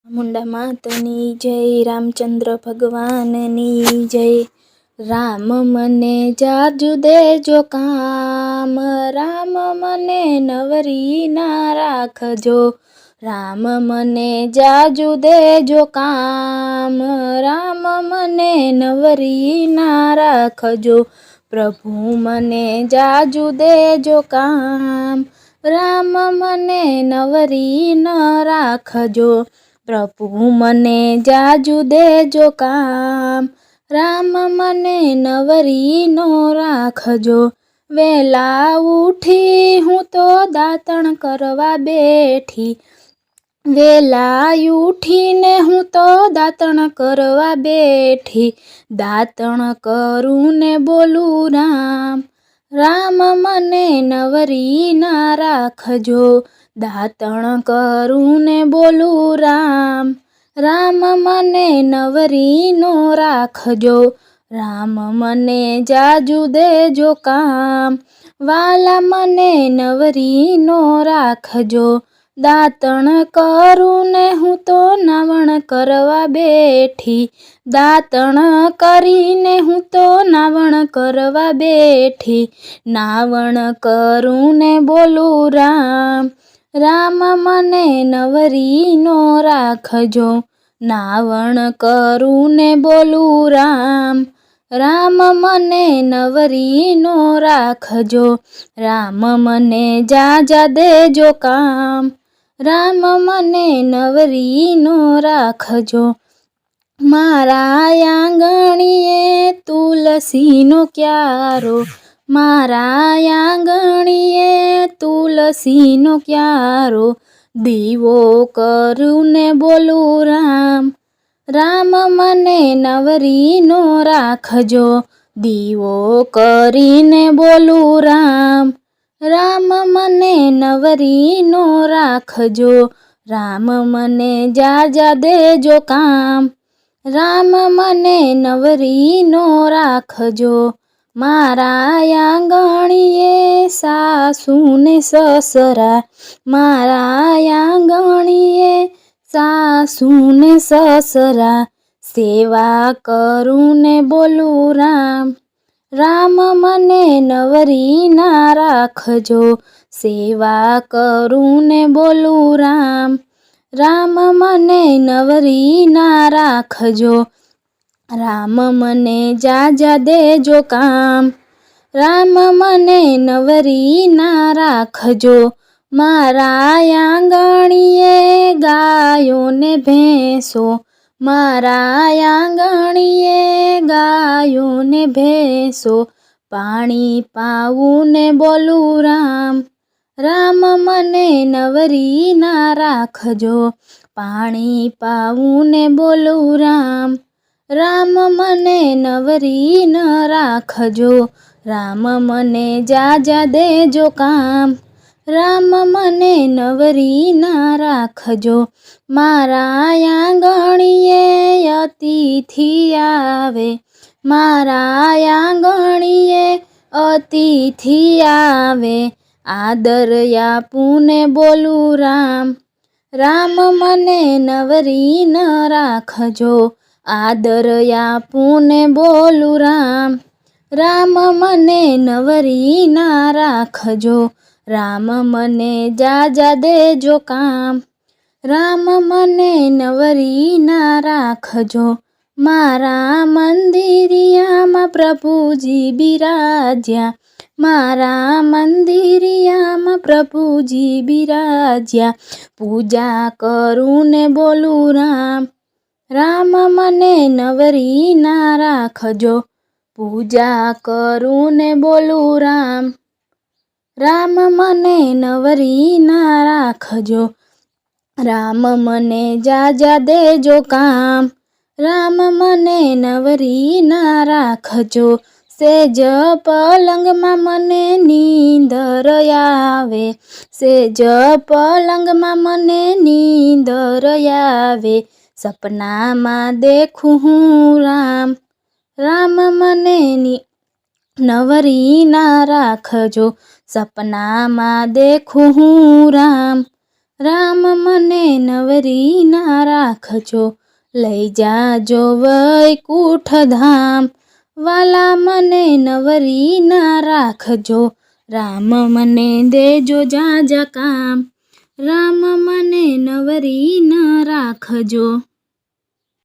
મુંડા માતની જય, રામચંદ્ર ભગવાનની જય। રામ મને જાજુ દેજો કામ, રામ મને નવરી ના રાખજો। રામ મને જાજુ દેજો કામ, રામ મને નવરી ના રાખજો। પ્રભુ મને જાજુ દેજો કામ, રામ મને નવરી ન રાખજો। પ્રભુ મને જાજુ દેજો કામ, રામ મને નવરી નો રાખજો। વેલા ઉઠી હું તો દાતણ કરવા બેઠી, વેલા ઉઠીને હું તો દાતણ કરવા બેઠી। દાતણ કરું ને બોલું રામ, રામ મને નવરી ના રાખજો। દાતણ કરું ને બોલું રામ, રામ મને નવરી નો રાખજો। રામ મને જાજુ દેજો કામ, વાલા મને નવરી નો રાખજો। દાતણ કરું ને હું તો નાવણ કરવા બેઠી, દાતણ કરીને હું તો નાવણ કરવા બેઠી। નાવણ કરું ને બોલું રામ, રામ મને નવરી નો રાખજો। નાવણ કરું ને બોલું રામ, રામ મને નવરી નો રાખજો। રામ મને જાજા દેજો કામ, રામ મને નવરી નો રાખજો। મારા આંગણીએ તુલસીનો ક્યારો, મારા આંગણીએ તુલસીનો ક્યારો। દીવો કરું ને બોલું રામ, રામ મને નવરી નો રાખજો। દીવો કરીને બોલું રામ, રામ મને નવરી નો રાખજો। રામ મને જાજા દેજો કામ, રામ મને નવરી નો રાખજો। મારા આંગણીએ સાસુ ને સસરા, મારા આંગણીએ સાસુ ને સસરા। સેવા કરું ને બોલું રામ, રામ મને નવરી ના રાખજો। સેવા કરું ને બોલું રામ, રામ મને નવરી ના રાખજો। રામ મને જાજા દેજો કામ, રામ મને નવરી ના રાખજો। મારા આંગણીએ ગાયો ને ભેંસો, મારા આંગણીએ ગાયો ને ભેંસો। પાણી પાવું ને બોલું રામ, રામ મને નવરી ના રાખજો। પાણી પાવું ને બોલું રામ, રામ મને નવરી ન રાખજો। રામ મને જાજા દેજો કામ, રામ મને નવરી ના રાખજો। મારા આંગણીએ અતિથિ આવે, મારા આંગણીએ અતિથિ આવે। આદર આપું ને બોલું રામ, રામ મને નવરી ન રાખજો। આદર આપું ને બોલું રામ, રામ મને નવરી ના રાખજો। રામ મને જાજા દેજો કામ, રામ મને નવરી ના રાખજો। મારા મંદિરિયામાં પ્રભુજી બિરાજ્યા, મારા મંદિરિયામાં પ્રભુજી બિરાજ્યા। પૂજા કરું ને બોલું રામ, રામ મને નવરી ના રાખજો। પૂજા કરું ને બોલું રામ, રામ મને નવરી ના રાખજો। રામ મને જાજા દેજો કામ, રામ મને નવરી ના રાખજો। સેજ પલંગમાં મને નીંદર આવે, સેજ પલંગમાં મને નીંદર આવે। સપનામાં દેખું હું રામ, રામ મને નવરી ના રાખજો। સપનામાં દેખું હું રામ, રામ મને નવરી ના રાખજો, લઈ જાજો વૈકુંઠ ધામ. વાલા મને નવરી ના રાખજો, રામ મને દેજો જાજા કામ. રામ મને નવરી ના રાખજો.